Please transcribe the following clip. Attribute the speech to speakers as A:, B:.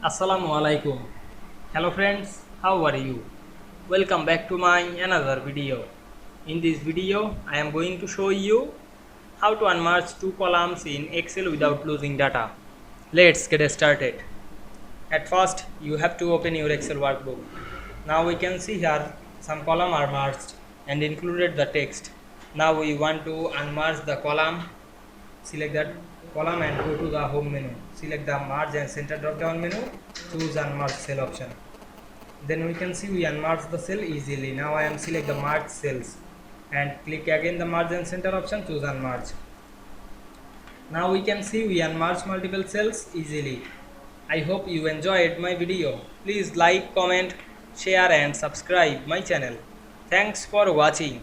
A: Assalamu Walaikum. Hello friends, how are you? Welcome back to my another video. In this video, I am going to show you how to unmerge two columns in Excel without losing data. Let's get started. At first, you have to open your Excel workbook. Now we can see here some columns are merged and included the text. Now we want to unmerge the column. Select that column and go to the home menu. Select the merge and center drop down menu. Choose unmerge cell option. Then we can see we unmerge the cell easily. Now I am select the merge cells and click again the merge and center option. Choose unmerge. Now we can see we unmerge multiple cells easily. I hope you enjoyed my video. Please like, comment, share and subscribe my channel. Thanks for watching.